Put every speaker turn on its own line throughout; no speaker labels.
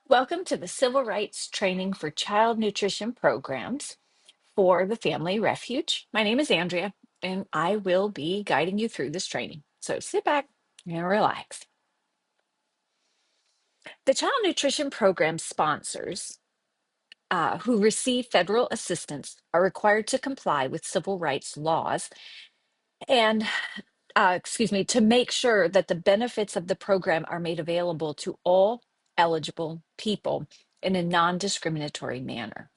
Welcome to the Civil Rights Training for Child Nutrition Programs for the Family Refuge. My name is Andrea, and I will be guiding you through this training. So sit back and relax. The Child Nutrition Program sponsors who receive federal assistance are required to comply with civil rights laws and to make sure that the benefits of the program are made available to all eligible people in a non-discriminatory manner.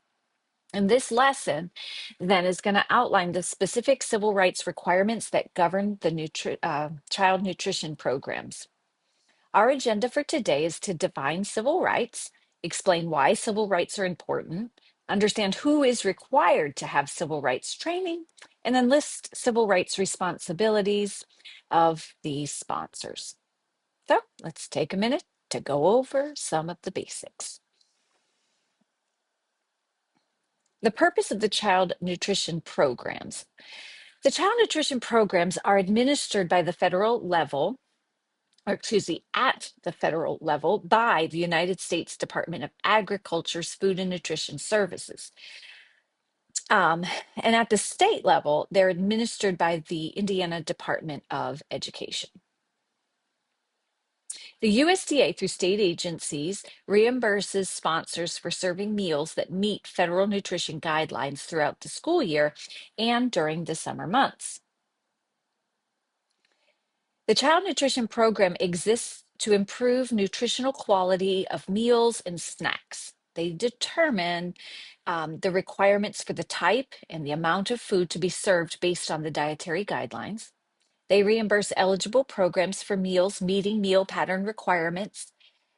And this lesson then is going to outline the specific civil rights requirements that govern the child nutrition programs. Our agenda for today is to define civil rights, explain why civil rights are important, understand who is required to have civil rights training, and then list civil rights responsibilities of the sponsors. So let's take a minute to go over some of the basics. The purpose of the child nutrition programs. The child nutrition programs are administered by the federal level, at the federal level by the United States Department of Agriculture's Food and Nutrition Services. And at the state level, they're administered by the Indiana Department of Education. The USDA, through state agencies, reimburses sponsors for serving meals that meet federal nutrition guidelines throughout the school year and during the summer months. The Child Nutrition Program exists to improve nutritional quality of meals and snacks. They determine the requirements for the type and the amount of food to be served based on the dietary guidelines. They reimburse eligible programs for meals meeting meal pattern requirements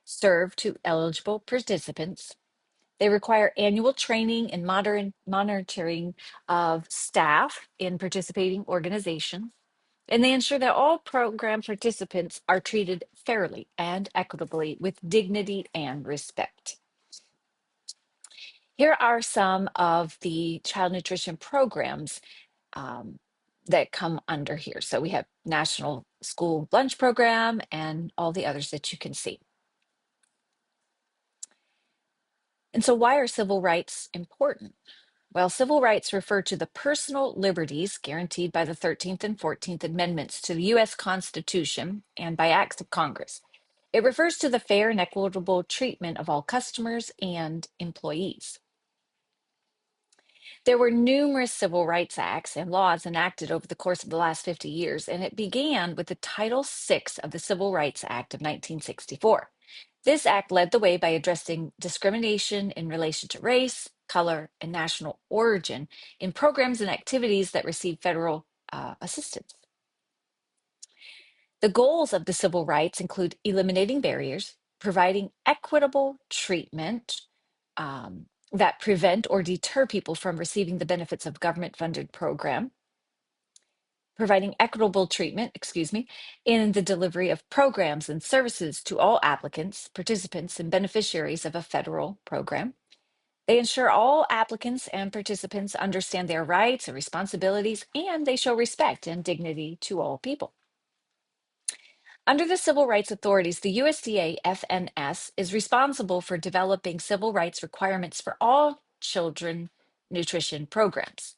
served to eligible participants. They require annual training and monitoring of staff in participating organizations. And they ensure that all program participants are treated fairly and equitably with dignity and respect. Here are some of the child nutrition programs that come under here. So we have National School Lunch Program and all the others that you can see. And so why are civil rights important? Well, civil rights refer to the personal liberties guaranteed by the 13th and 14th Amendments to the U.S. Constitution and by acts of Congress. It refers to the fair and equitable treatment of all customers and employees. There were numerous civil rights acts and laws enacted over the course of the last 50 years, and it began with the Title VI of the Civil Rights Act of 1964. This act led the way by addressing discrimination in relation to race, color, and national origin in programs and activities that receive federal assistance. The goals of the civil rights include eliminating barriers, providing equitable treatment that prevent or deter people from receiving the benefits of government-funded program, providing equitable treatment, in the delivery of programs and services to all applicants, participants, and beneficiaries of a federal program. They ensure all applicants and participants understand their rights and responsibilities, and they show respect and dignity to all people. Under the civil rights authorities, the USDA FNS is responsible for developing civil rights requirements for all children nutrition programs.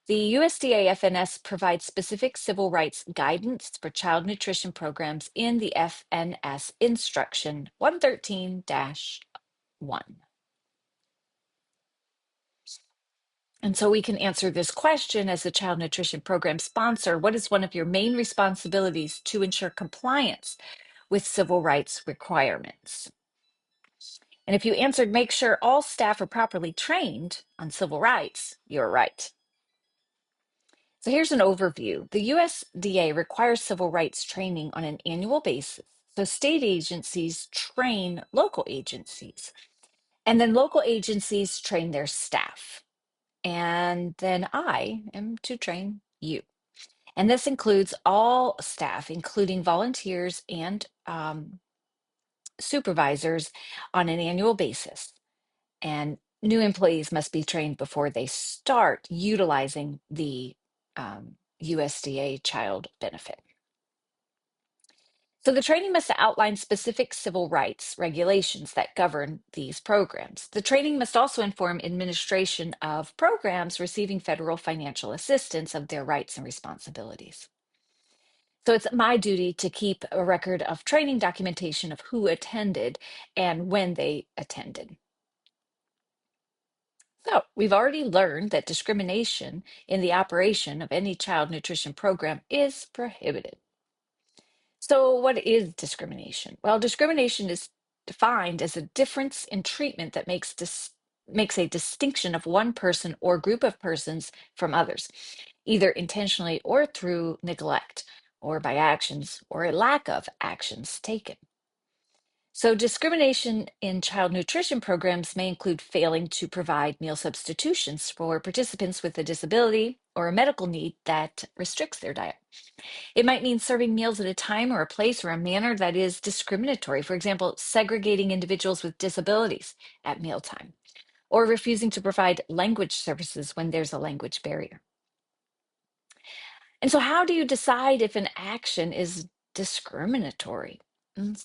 The USDA FNS provides specific civil rights guidance for child nutrition programs in the FNS Instruction 113-1. And so we can answer this question as a child nutrition program sponsor. What is one of your main responsibilities to ensure compliance with civil rights requirements? And if you answered, make sure all staff are properly trained on civil rights, you're right. So here's an overview. The USDA requires civil rights training on an annual basis. So state agencies train local agencies, and then local agencies train their staff. And then I am to train you. And this includes all staff, including volunteers and supervisors on an annual basis. And new employees must be trained before they start utilizing the USDA child benefit. So the training must outline specific civil rights regulations that govern these programs. The training must also inform administration of programs receiving federal financial assistance of their rights and responsibilities. So it's my duty to keep a record of training documentation of who attended and when they attended. So we've already learned that discrimination in the operation of any child nutrition program is prohibited. So what is discrimination? Well, discrimination is defined as a difference in treatment that makes a distinction of one person or group of persons from others, either intentionally or through neglect, or by actions or a lack of actions taken. So, discrimination in child nutrition programs may include failing to provide meal substitutions for participants with a disability or a medical need that restricts their diet. It might mean serving meals at a time or a place or a manner that is discriminatory. For example, segregating individuals with disabilities at mealtime, or refusing to provide language services when there's a language barrier. And so, how do you decide if an action is discriminatory?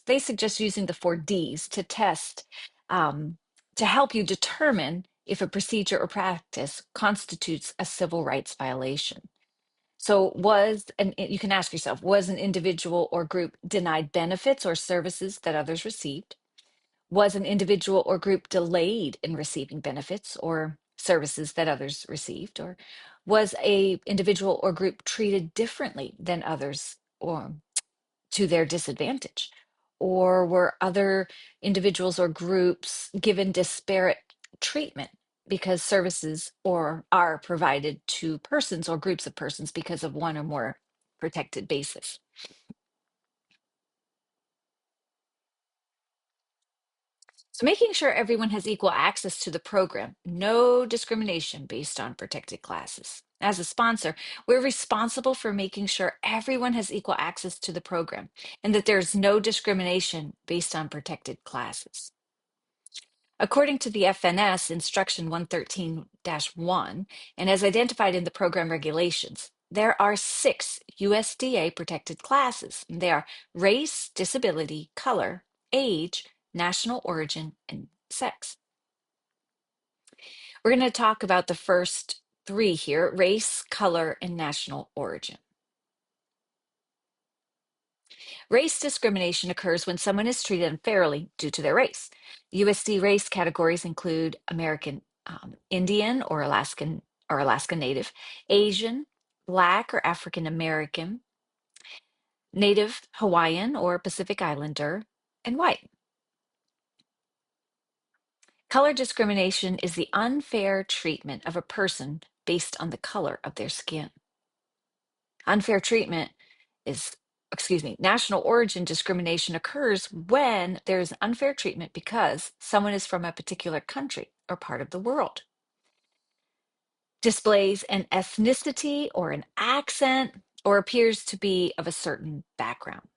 They suggest using the 4Ds to test, um, to help you determine if a procedure or practice constitutes a civil rights violation. So, you can ask yourself, was an individual or group denied benefits or services that others received? Was an individual or group delayed in receiving benefits or services that others received? Or was a individual or group treated differently than others or to their disadvantage? Or were other individuals or groups given disparate treatment because services or are provided to persons or groups of persons because of one or more protected basis? So making sure everyone has equal access to the program, no discrimination based on protected classes. As a sponsor, we're responsible for making sure everyone has equal access to the program and that there's no discrimination based on protected classes. According to the FNS Instruction 113-1, and as identified in the program regulations, there are 6 USDA protected classes. They are race, disability, color, age, national origin, and sex. We're going to talk about the first 3 here: race, color, and national origin. Race discrimination occurs when someone is treated unfairly due to their race. USD race categories include American Indian or Alaska Native, Asian, Black or African American, Native Hawaiian or Pacific Islander, and white. Color discrimination is the unfair treatment of a person based on the color of their skin. Unfair treatment is, excuse me, national origin discrimination occurs when there is unfair treatment because someone is from a particular country or part of the world, displays an ethnicity or an accent, or appears to be of a certain background.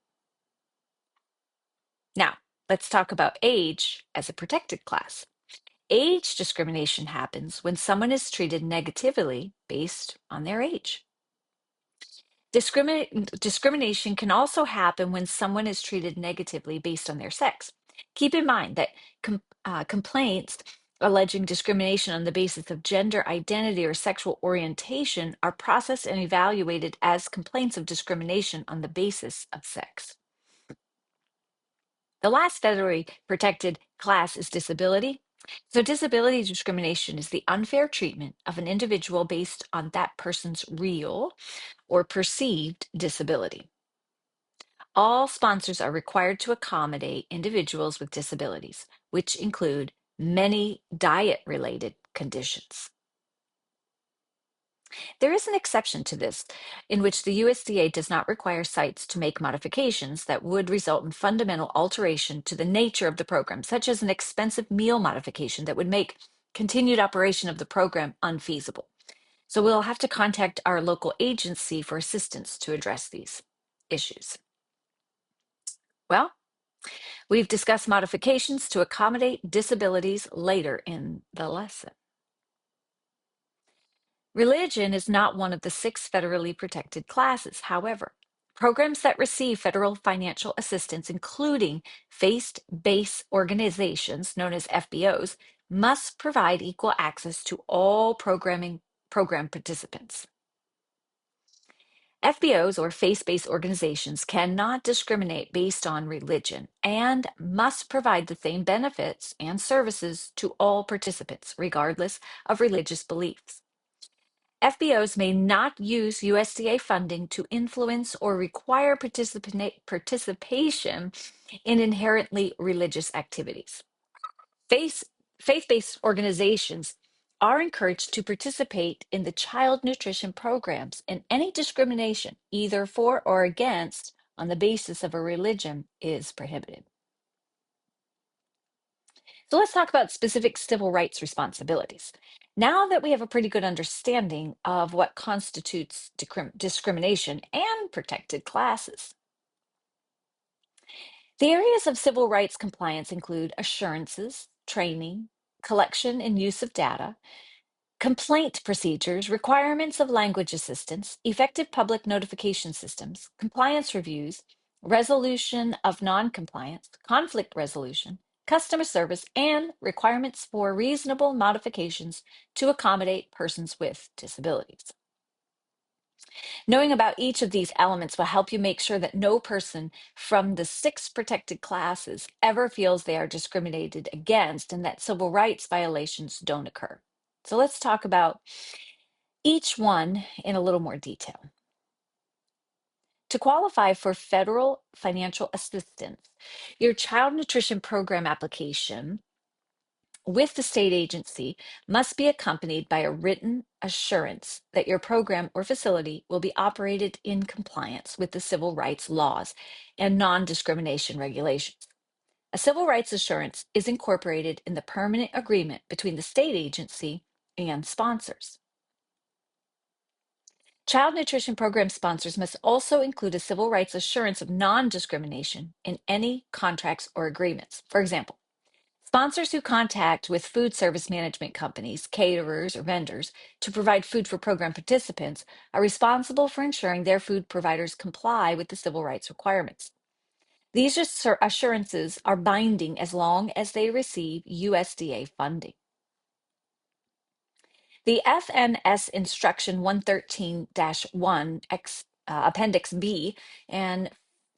Now, let's talk about age as a protected class. Age discrimination happens when someone is treated negatively based on their age. Discrimination can also happen when someone is treated negatively based on their sex. Keep in mind that complaints alleging discrimination on the basis of gender identity or sexual orientation are processed and evaluated as complaints of discrimination on the basis of sex. The last federally protected class is disability. So, disability discrimination is the unfair treatment of an individual based on that person's real or perceived disability. All sponsors are required to accommodate individuals with disabilities, which include many diet-related conditions. There is an exception to this, in which the USDA does not require sites to make modifications that would result in fundamental alteration to the nature of the program, such as an expensive meal modification that would make continued operation of the program unfeasible. So we'll have to contact our local agency for assistance to address these issues. Well, we've discussed modifications to accommodate disabilities later in the lesson. Religion is not one of the 6 federally protected classes. However, Programs that receive federal financial assistance, including faith-based organizations known as FBOs, must provide equal access to all program participants. FBOs, or faith-based organizations, cannot discriminate based on religion and must provide the same benefits and services to all participants, regardless of religious beliefs. FBOs may not use USDA funding to influence or require participation in inherently religious activities. Faith, Faith-based organizations are encouraged to participate in the child nutrition programs, and any discrimination, either for or against, on the basis of a religion is prohibited. So let's talk about specific civil rights responsibilities. Now that we have a pretty good understanding of what constitutes discrimination and protected classes, the areas of civil rights compliance include assurances, training, collection and use of data, complaint procedures, requirements of language assistance, effective public notification systems, compliance reviews, resolution of noncompliance, conflict resolution, customer service, and requirements for reasonable modifications to accommodate persons with disabilities. Knowing about each of these elements will help you make sure that no person from the 6 protected classes ever feels they are discriminated against and that civil rights violations don't occur. So let's talk about each one in a little more detail. To qualify for federal financial assistance, your child nutrition program application with the state agency must be accompanied by a written assurance that your program or facility will be operated in compliance with the civil rights laws and non-discrimination regulations. A civil rights assurance is incorporated in the permanent agreement between the state agency and sponsors. Child nutrition program sponsors must also include a civil rights assurance of non-discrimination in any contracts or agreements. For example, sponsors who contact with food service management companies, caterers, or vendors to provide food for program participants are responsible for ensuring their food providers comply with the civil rights requirements. These assurances are binding as long as they receive USDA funding. The FNS Instruction 113-1, Appendix B, and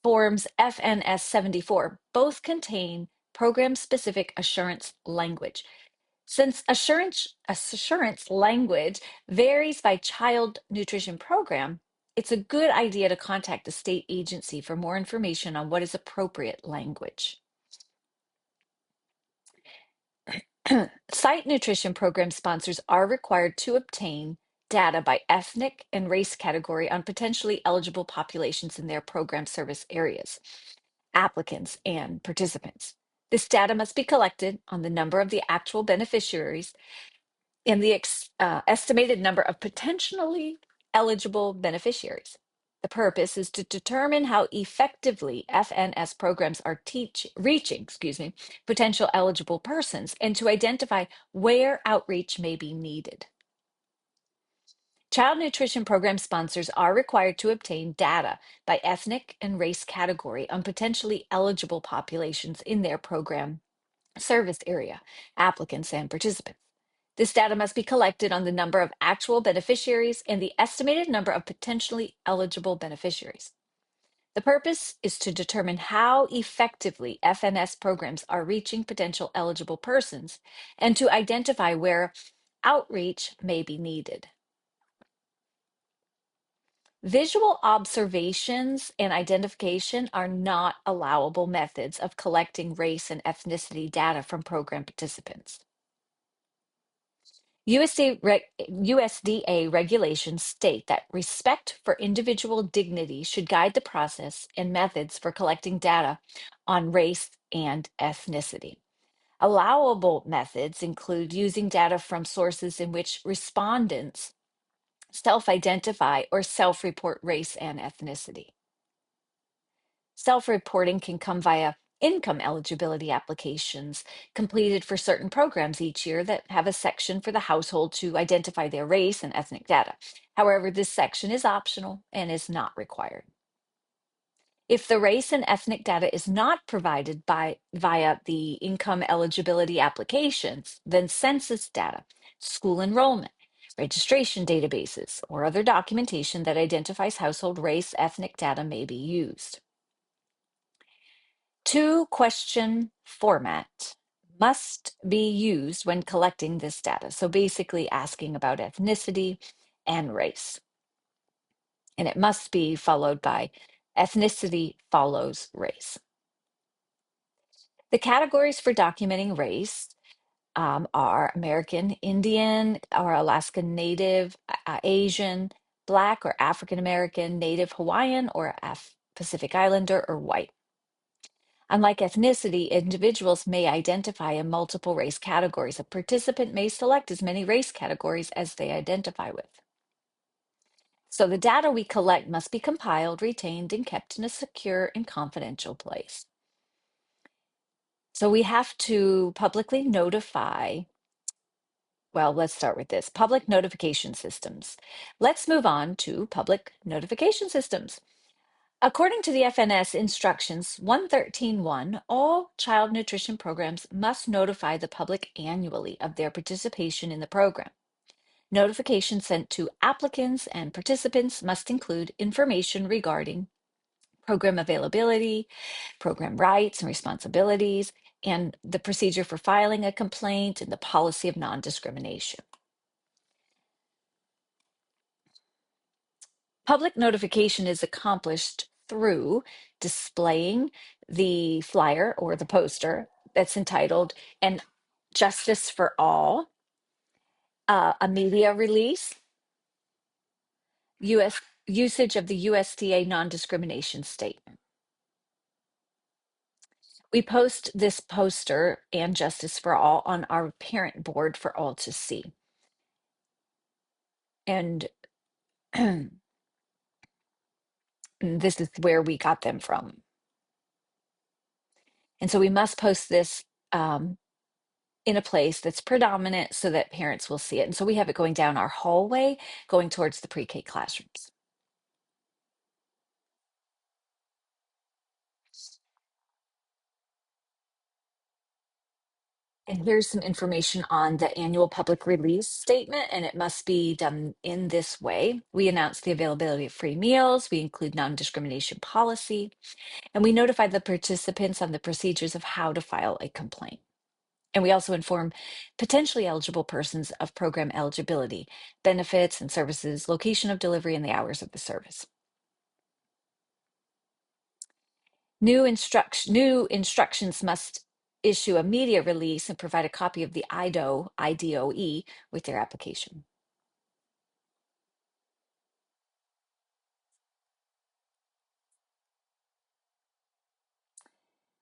Forms FNS 74 both contain program-specific assurance language. Since assurance language varies by child nutrition program, it's a good idea to contact the state agency for more information on what is appropriate language. Site nutrition program sponsors are required to obtain data by ethnic and race category on potentially eligible populations in their program service areas, applicants, and participants. This data must be collected on the number of the actual beneficiaries and the estimated number of potentially eligible beneficiaries. The purpose is to determine how effectively FNS programs are reaching potential eligible persons and to identify where outreach may be needed. Child nutrition program sponsors are required to obtain data by ethnic and race category on potentially eligible populations in their program service area, applicants, and participants. This data must be collected on the number of actual beneficiaries and the estimated number of potentially eligible beneficiaries. The purpose is to determine how effectively FNS programs are reaching potential eligible persons and to identify where outreach may be needed. Visual observations and identification are not allowable methods of collecting race and ethnicity data from program participants. USDA regulations state that respect for individual dignity should guide the process and methods for collecting data on race and ethnicity. Allowable methods include using data from sources in which respondents self-identify or self-report race and ethnicity. Self-reporting can come via income eligibility applications completed for certain programs each year that have a section for the household to identify their race and ethnic data. However, this section is optional and is not required. If the race and ethnic data is not provided via the income eligibility applications, then census data, school enrollment, registration databases, or other documentation that identifies household race ethnic data may be used. Two-question format must be used when collecting this data. So basically asking about ethnicity and race. And it must be followed by ethnicity follows race. The categories for documenting race are American Indian or Alaska Native, Asian, Black or African American, Native Hawaiian or Pacific Islander, or white. Unlike ethnicity, individuals may identify in multiple race categories. A participant may select as many race categories as they identify with. So the data we collect must be compiled, retained, and kept in a secure and confidential place. So we have to publicly notify. Well, let's start with this. Public notification systems. Let's move on to public notification systems. According to the FNS instructions 113.1, all child nutrition programs must notify the public annually of their participation in the program. Notifications sent to applicants and participants must include information regarding program availability, program rights and responsibilities, and the procedure for filing a complaint and the policy of non-discrimination. Public notification is accomplished through displaying the flyer or the poster that's entitled "And Justice for All," a media release, usage of the USDA non-discrimination statement. We post this poster "And Justice for All" on our parent board for all to see. And this is where we got them from. And so we must post this in a place that's predominant so that parents will see it. And so we have it going down our hallway, going towards the pre-K classrooms. And here's some information on the annual public release statement, and it must be done in this way. We announce the availability of free meals, we include non-discrimination policy, and we notify the participants on the procedures of how to file a complaint. And we also inform potentially eligible persons of program eligibility, benefits and services, location of delivery, and the hours of the service. New instructions must issue a media release and provide a copy of the IDOE with their application.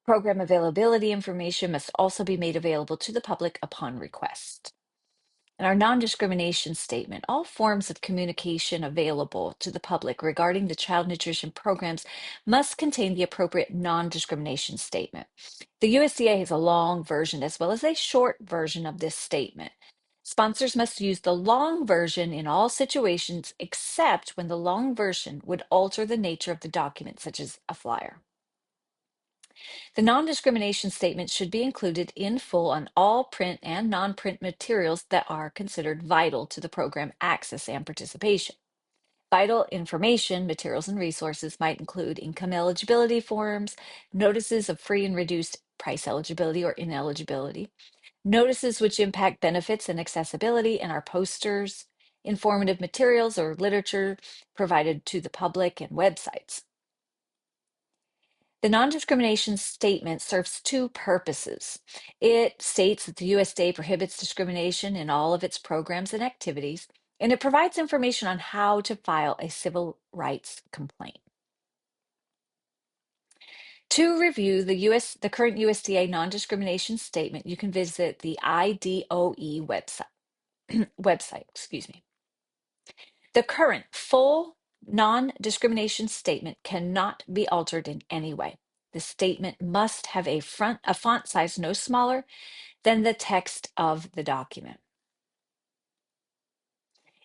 Program availability information must also be made available to the public upon request. And our non-discrimination statement, all forms of communication available to the public regarding the child nutrition programs must contain the appropriate non-discrimination statement. The USDA has a long version as well as a short version of this statement. Sponsors must use the long version in all situations except when the long version would alter the nature of the document, such as a flyer. The non-discrimination statement should be included in full on all print and non-print materials that are considered vital to the program access and participation. Vital information, materials, and resources might include income eligibility forms, notices of free and reduced price eligibility or ineligibility, notices which impact benefits and accessibility, and our posters, informative materials or literature provided to the public, and websites. The non-discrimination statement serves two purposes. It states that the USDA prohibits discrimination in all of its programs and activities, and it provides information on how to file a civil rights complaint. To review the current USDA non-discrimination statement, you can visit the IDOE website, excuse me. The current full non-discrimination statement cannot be altered in any way. The statement must have a font size no smaller than the text of the document.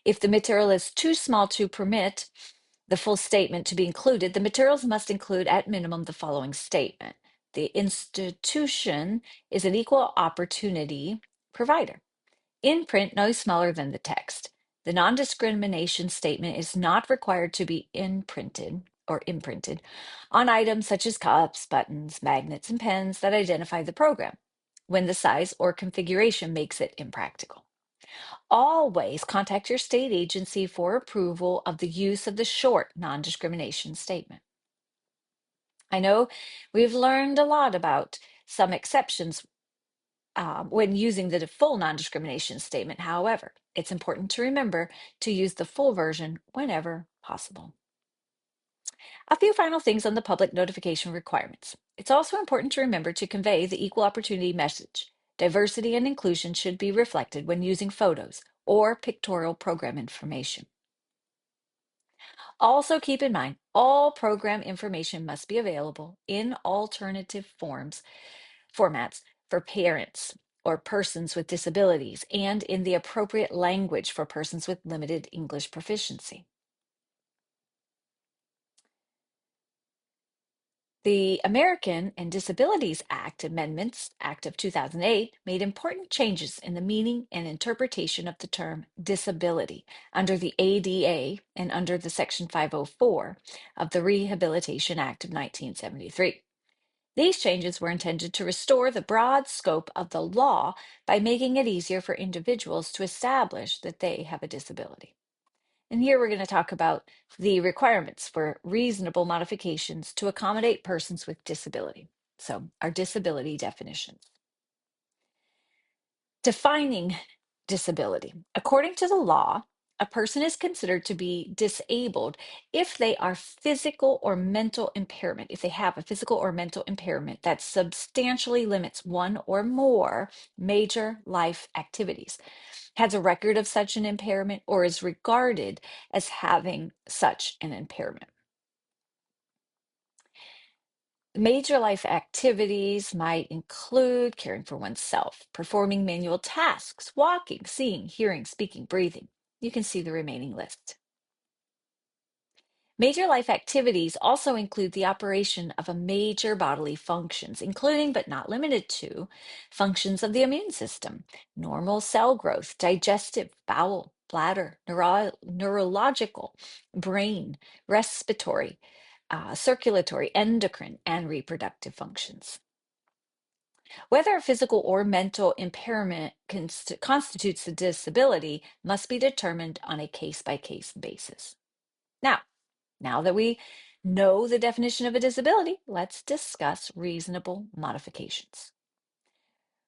If the material is too small to permit The full statement to be included, the materials must include at minimum the following statement. The institution is an equal opportunity provider. In print, no smaller than the text. The non-discrimination statement is not required to be imprinted on items such as cups, buttons, magnets, and pens that identify the program when the size or configuration makes it impractical. Always contact your state agency for approval of the use of the short non-discrimination statement. I know we've learned a lot about some exceptions when using the full non-discrimination statement. However, it's important to remember to use the full version whenever possible. A few final things on the public notification requirements. It's also important to remember to convey the equal opportunity message. Diversity and inclusion should be reflected when using photos or pictorial program information. Also keep in mind, all program information must be available in alternative formats for parents or persons with disabilities and in the appropriate language for persons with limited English proficiency. The American and Disabilities Act Amendments Act of 2008 made important changes in the meaning and interpretation of the term disability under the ADA and under the Section 504 of the Rehabilitation Act of 1973. These changes were intended to restore the broad scope of the law by making it easier for individuals to establish that they have a disability. And here we're going to talk about the requirements for reasonable modifications to accommodate persons with disability. So, our disability definitions. Defining disability. According to the law, a person is considered to be disabled if they are physical or mental impairment, if they have a physical or mental impairment that substantially limits one or more major life activities, has a record of such an impairment, or is regarded as having such an impairment. Major life activities might include caring for oneself, performing manual tasks, walking, seeing, hearing, speaking, breathing. You can see the remaining list. Major life activities also include the operation of a major bodily functions, including but not limited to functions of the immune system, normal cell growth, digestive, bowel, bladder, neurological, brain, respiratory, circulatory, endocrine, and reproductive functions. Whether a physical or mental impairment constitutes a disability must be determined on a case-by-case basis. Now that we know the definition of a disability, let's discuss reasonable modifications.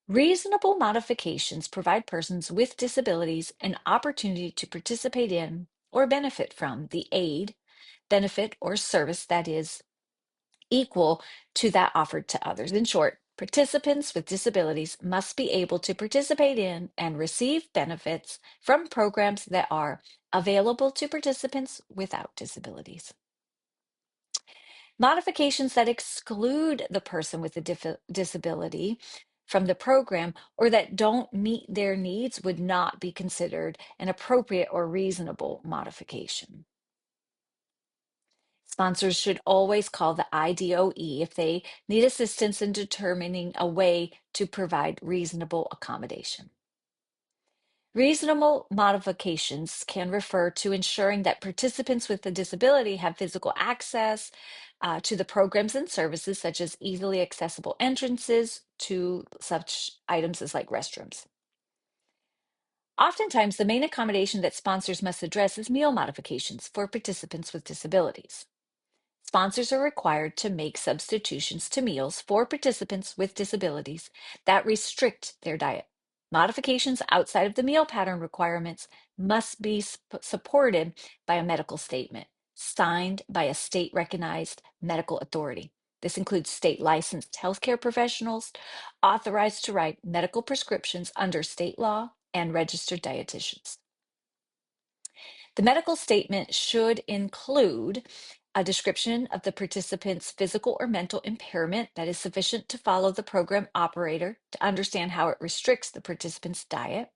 Reasonable modifications provide persons with disabilities an opportunity to participate in or benefit from the aid, benefit, or service that is equal to that offered to others. In short, participants with disabilities must be able to participate in and receive benefits from programs that are available to participants without disabilities. Modifications that exclude the person with a disability from the program or that don't meet their needs would not be considered an appropriate or reasonable modification. Sponsors should always call the IDOE if they need assistance in determining a way to provide reasonable accommodation. Reasonable modifications can refer to ensuring that participants with a disability have physical access to the programs and services, such as easily accessible entrances to such items as like restrooms. Oftentimes, the main accommodation that sponsors must address is meal modifications for participants with disabilities. Sponsors are required to make substitutions to meals for participants with disabilities that restrict their diet. Modifications outside of the meal pattern requirements must be supported by a medical statement signed by a state-recognized medical authority. This includes state-licensed healthcare professionals authorized to write medical prescriptions under state law and registered dietitians. The medical statement should include a description of the participant's physical or mental impairment that is sufficient to follow the program operator to understand how it restricts the participant's diet,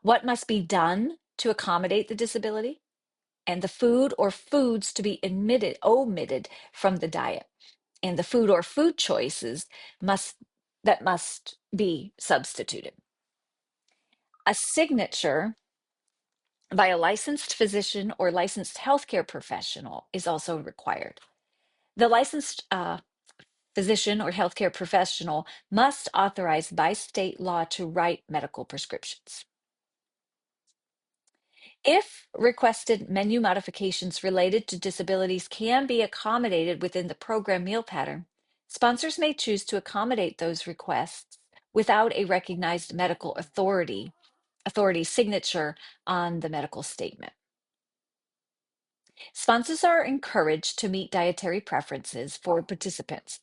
what must be done to accommodate the disability, and the food or foods to be omitted from the diet, and the food or food choices must be substituted. A signature by a licensed physician or licensed healthcare professional is also required. The licensed physician or healthcare professional must authorize by state law to write medical prescriptions. If requested menu modifications related to disabilities can be accommodated within the program meal pattern, sponsors may choose to accommodate those requests without a recognized medical authority signature on the medical statement. Sponsors are encouraged to meet dietary preferences for participants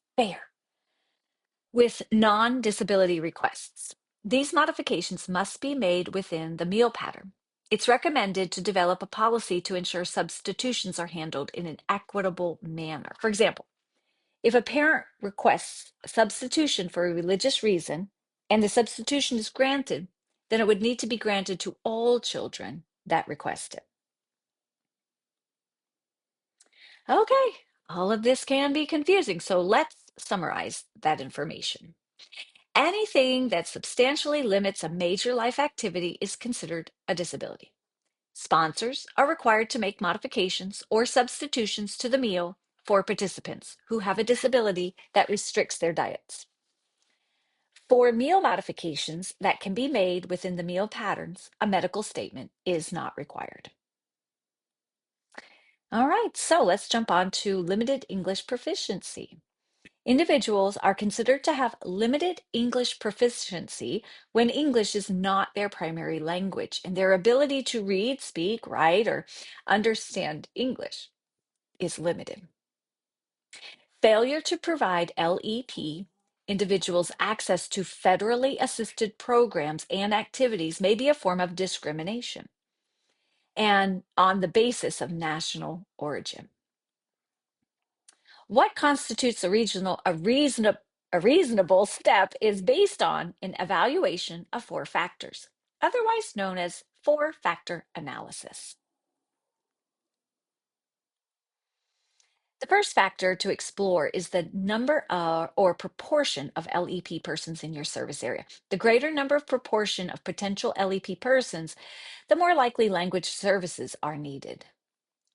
with non-disability requests. These modifications must be made within the meal pattern. It's recommended to develop a policy to ensure substitutions are handled in an equitable manner. For example, if a parent requests a substitution for a religious reason and the substitution is granted, then it would need to be granted to all children that request it. Okay, all of this can be confusing, so let's summarize that information. Anything that substantially limits a major life activity is considered a disability. Sponsors are required to make modifications or substitutions to the meal for participants who have a disability that restricts their diets. For meal modifications that can be made within the meal patterns, a medical statement is not required. All right, so let's jump on to limited English proficiency. Individuals are considered to have limited English proficiency when English is not their primary language and their ability to read, speak, write, or understand English is limited. Failure to provide LEP individuals access to federally assisted programs and activities may be a form of discrimination and on the basis of national origin. What constitutes a reasonable step is based on an evaluation of 4 factors, otherwise known as 4-factor analysis. The first factor to explore is the number or proportion of LEP persons in your service area. The greater number of proportion of potential LEP persons, the more likely language services are needed.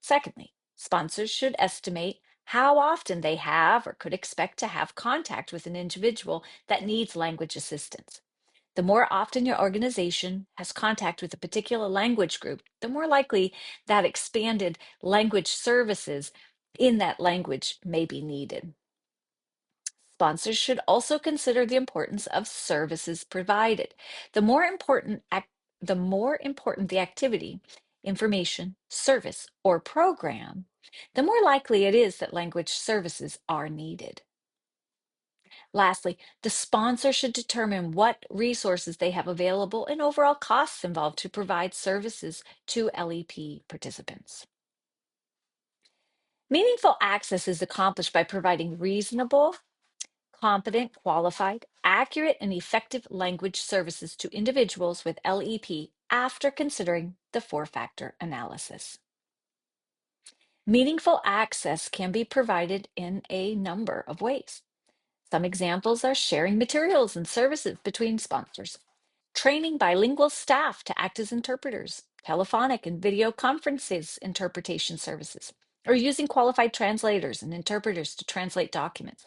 Secondly, sponsors should estimate how often they have or could expect to have contact with an individual that needs language assistance. The more often your organization has contact with a particular language group, the more likely that expanded language services in that language may be needed. Sponsors should also consider the importance of services provided. The more important the activity, information, service, or program, the more likely it is that language services are needed. Lastly, the sponsor should determine what resources they have available and overall costs involved to provide services to LEP participants. Meaningful access is accomplished by providing reasonable, competent, qualified, accurate, and effective language services to individuals with LEP after considering the 4-factor analysis. Meaningful access can be provided in a number of ways. Some examples are sharing materials and services between sponsors, training bilingual staff to act as interpreters, telephonic and video conferences interpretation services, or using qualified translators and interpreters to translate documents,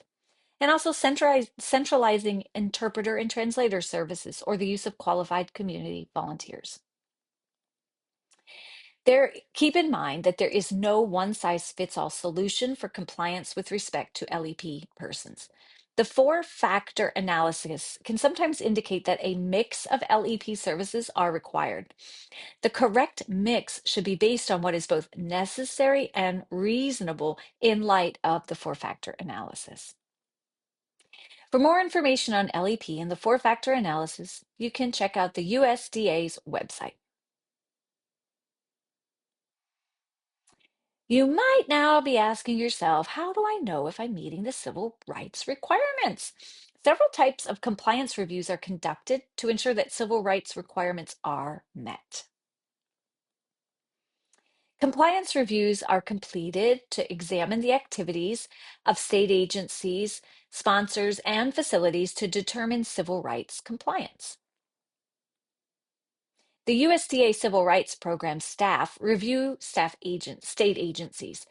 and also centralizing interpreter and translator services or the use of qualified community volunteers. Keep in mind that there is no one-size-fits-all solution for compliance with respect to LEP persons. The 4-factor analysis can sometimes indicate that a mix of LEP services are required. The correct mix should be based on what is both necessary and reasonable in light of the 4-factor analysis. For more information on LEP and the 4-factor analysis, you can check out the USDA's website. You might now be asking yourself, how do I know if I'm meeting the civil rights requirements? Several types of compliance reviews are conducted to ensure that civil rights requirements are met. Compliance reviews are completed to examine the activities of state agencies, sponsors, and facilities to determine civil rights compliance. The USDA Civil Rights Program staff review state agencies.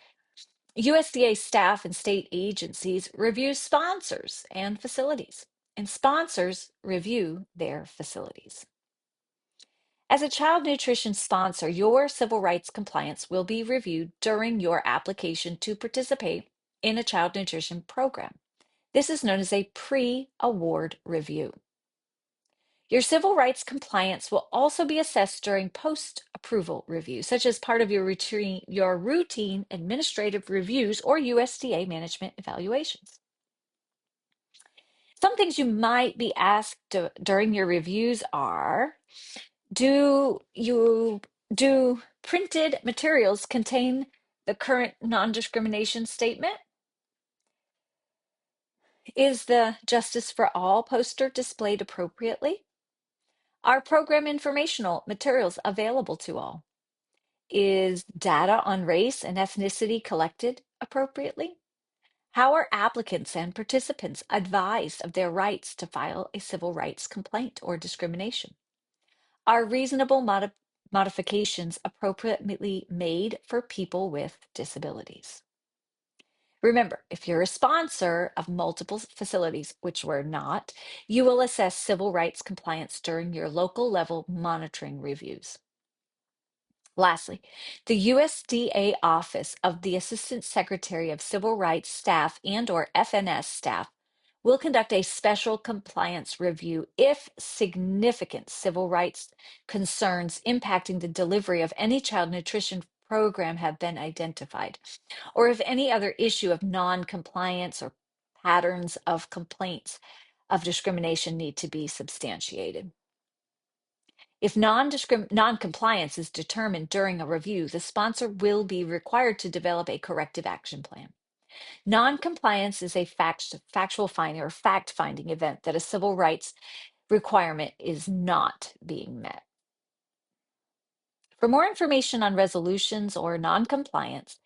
USDA staff and state agencies review sponsors and facilities, and sponsors review their facilities. As a child nutrition sponsor, your civil rights compliance will be reviewed during your application to participate in a child nutrition program. This is known as a pre-award review. Your civil rights compliance will also be assessed during post-approval review, such as part of your routine administrative reviews or USDA management evaluations. Some things you might be asked during your reviews are, do printed materials contain the current non-discrimination statement? Is the Justice for All poster displayed appropriately? Are program informational materials available to all? Is data on race and ethnicity collected appropriately? How are applicants and participants advised of their rights to file a civil rights complaint or discrimination? Are reasonable modifications appropriately made for people with disabilities? Remember, if you're a sponsor of multiple facilities, which we're not, you will assess civil rights compliance during your local level monitoring reviews. Lastly, the USDA Office of the Assistant Secretary of Civil Rights Staff and/or FNS staff will conduct a special compliance review if significant civil rights concerns impacting the delivery of any child nutrition program have been identified, or if any other issue of non-compliance or patterns of complaints of discrimination need to be substantiated. If non-compliance is determined during a review, the sponsor will be required to develop a corrective action plan. Non-compliance is a factual finding or fact-finding event that a civil rights requirement is not being met. For more information on resolutions or non-compliance,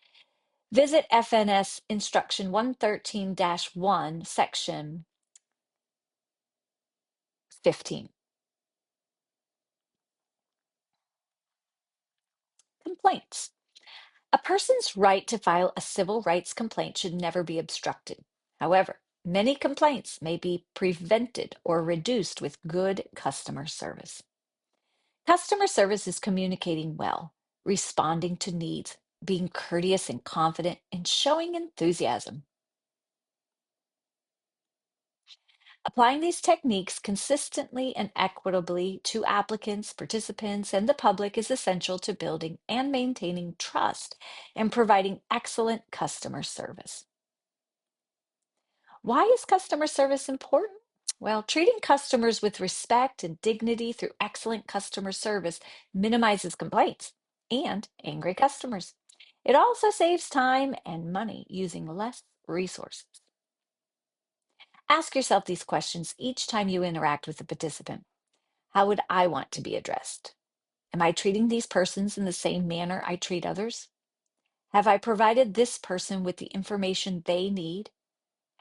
visit FNS Instruction 113-1, Section 15. Complaints. A person's right to file a civil rights complaint should never be obstructed. However, many complaints may be prevented or reduced with good customer service. Customer service is communicating well, responding to needs, being courteous and confident, and showing enthusiasm. Applying these techniques consistently and equitably to applicants, participants, and the public is essential to building and maintaining trust and providing excellent customer service. Why is customer service important? Well, treating customers with respect and dignity through excellent customer service minimizes complaints and angry customers. It also saves time and money using less resources. Ask yourself these questions each time you interact with a participant. How would I want to be addressed? Am I treating these persons in the same manner I treat others? Have I provided this person with the information they need?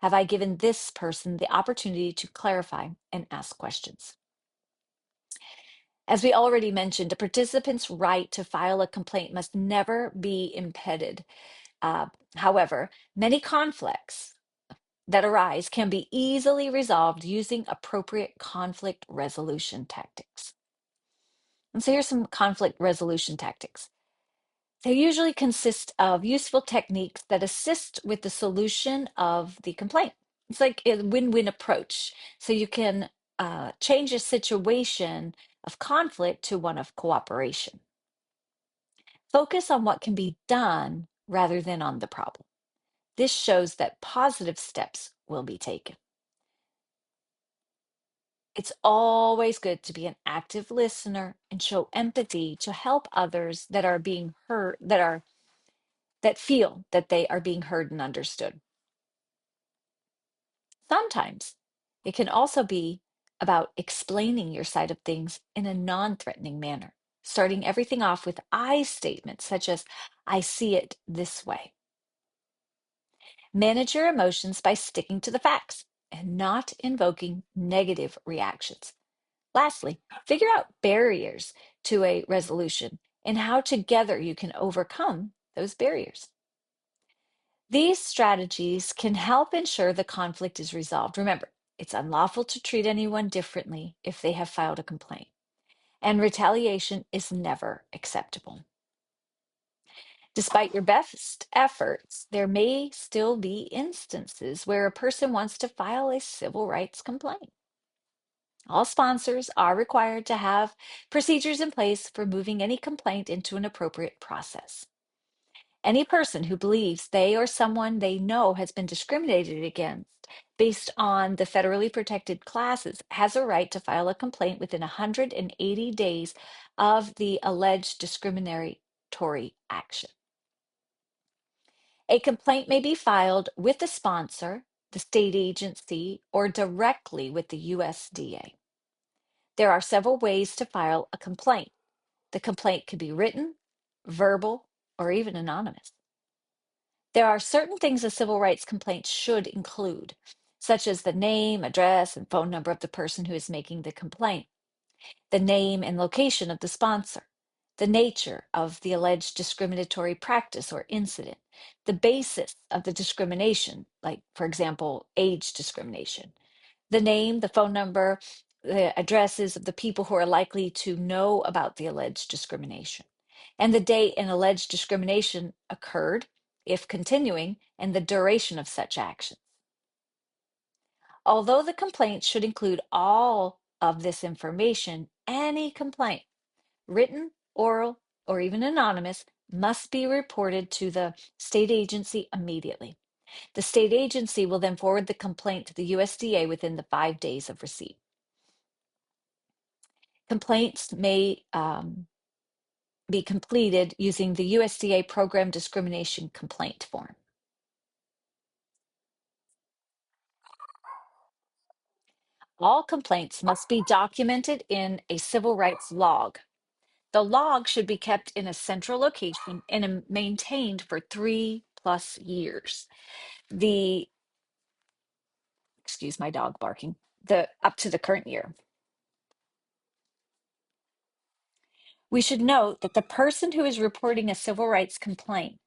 Have I given this person the opportunity to clarify and ask questions? As we already mentioned, a participant's right to file a complaint must never be impeded. However, many conflicts that arise can be easily resolved using appropriate conflict resolution tactics. And so here's some conflict resolution tactics. They usually consist of useful techniques that assist with the solution of the complaint. It's like a win-win approach. So you can change a situation of conflict to one of cooperation. Focus on what can be done rather than on the problem. This shows that positive steps will be taken. It's always good to be an active listener and show empathy to help others that are being heard, that feel that they are being heard and understood. Sometimes it can also be about explaining your side of things in a non-threatening manner. starting everything off with I statements such as, I see it this way. Manage your emotions by sticking to the facts and not invoking negative reactions. Lastly, figure out barriers to a resolution and how together you can overcome those barriers. These strategies can help ensure the conflict is resolved. Remember, it's unlawful to treat anyone differently if they have filed a complaint, and retaliation is never acceptable. Despite your best efforts, there may still be instances where a person wants to file a civil rights complaint. All sponsors are required to have procedures in place for moving any complaint into an appropriate process. Any person who believes they or someone they know has been discriminated against based on the federally protected classes has a right to file a complaint within 180 days of the alleged discriminatory action. A complaint may be filed with the sponsor, the state agency, or directly with the USDA. There are several ways to file a complaint. The complaint could be written, verbal, or even anonymous. There are certain things a civil rights complaint should include, such as the name, address, and phone number of the person who is making the complaint, the name and location of the sponsor, the nature of the alleged discriminatory practice or incident, the basis of the discrimination, like, for example, age discrimination, the name, the phone number, the addresses of the people who are likely to know about the alleged discrimination, and the date an alleged discrimination occurred, if continuing, and the duration of such action. Although the complaint should include all of this information, any complaint, written, oral, or even anonymous, must be reported to the state agency immediately. The state agency will then forward the complaint to the USDA within the 5 days of receipt. Complaints may be completed using the USDA Program Discrimination Complaint Form. All complaints must be documented in a civil rights log. The log should be kept in a central location and maintained for 3+ years. Excuse my dog barking, up to the current year. We should note that the person who is reporting a civil rights complaint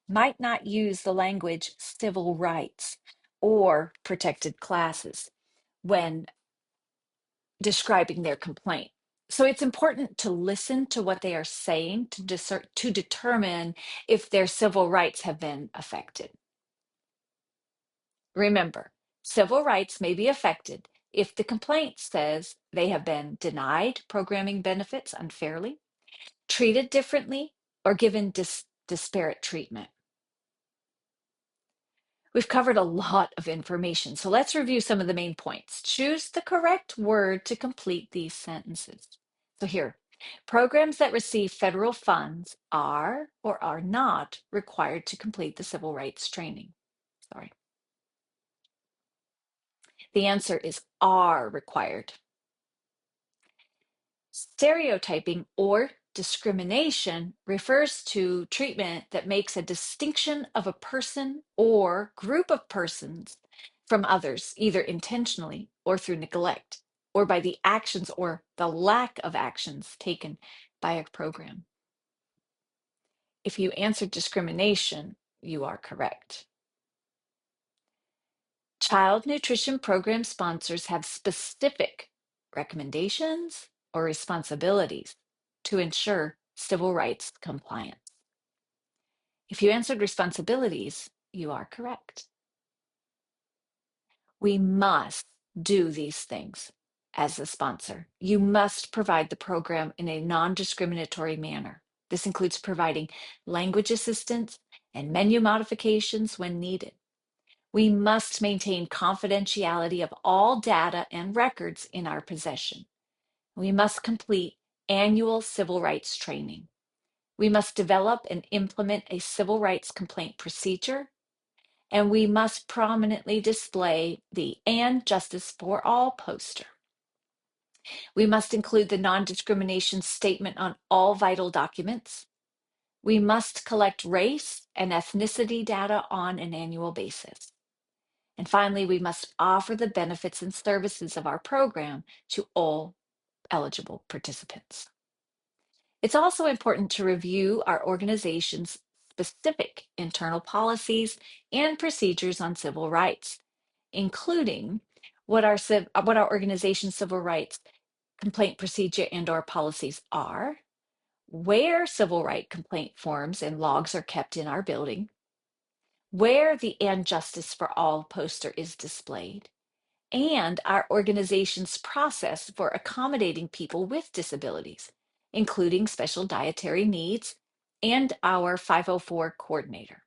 might not use the language civil rights or protected classes when describing their complaint. So it's important to listen to what they are saying to determine if their civil rights have been affected. Remember, civil rights may be affected if the complaint says they have been denied programming benefits unfairly, treated differently, or given disparate treatment. We've covered a lot of information, so let's review some of the main points. Choose the correct word to complete these sentences. So here, programs that receive federal funds are or are not required to complete the civil rights training. Sorry. The answer is are required. Stereotyping or discrimination refers to treatment that makes a distinction of a person or group of persons from others, either intentionally or through neglect, or by the actions or the lack of actions taken by a program. If you answered discrimination, you are correct. Child nutrition program sponsors have specific recommendations or responsibilities to ensure civil rights compliance. If you answered responsibilities, you are correct. We must do these things as a sponsor. You must provide the program in a non-discriminatory manner. This includes providing language assistance and menu modifications when needed. We must maintain confidentiality of all data and records in our possession. We must complete annual civil rights training. We must develop and implement a civil rights complaint procedure, and we must prominently display the "And Justice for All" poster. We must include the non-discrimination statement on all vital documents. We must collect race and ethnicity data on an annual basis. And finally, we must offer the benefits and services of our program to all eligible participants. It's also important to review our organization's specific internal policies and procedures on civil rights, including what our organization's civil rights complaint procedure and/or policies are, where civil right complaint forms and logs are kept in our building, where the "And Justice for All" poster is displayed, and our organization's process for accommodating people with disabilities, including special dietary needs, and our 504 coordinator.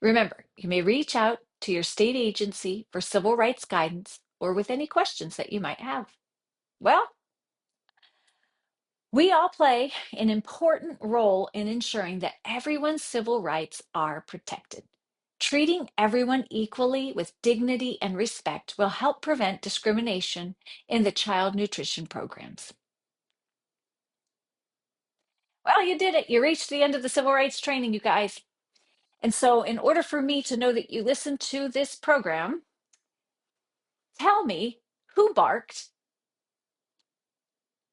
Remember, you may reach out to your state agency for civil rights guidance or with any questions that you might have. Well, we all play an important role in ensuring that everyone's civil rights are protected. Treating everyone equally with dignity and respect will help prevent discrimination in the child nutrition programs. Well, you did it. You reached the end of the civil rights training, you guys. And so, in order for me to know that you listened to this program, tell me who barked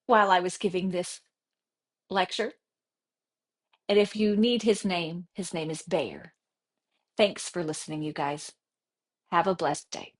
while I was giving this lecture. And if you need his name is Bear. Thanks for listening, you guys. Have a blessed day.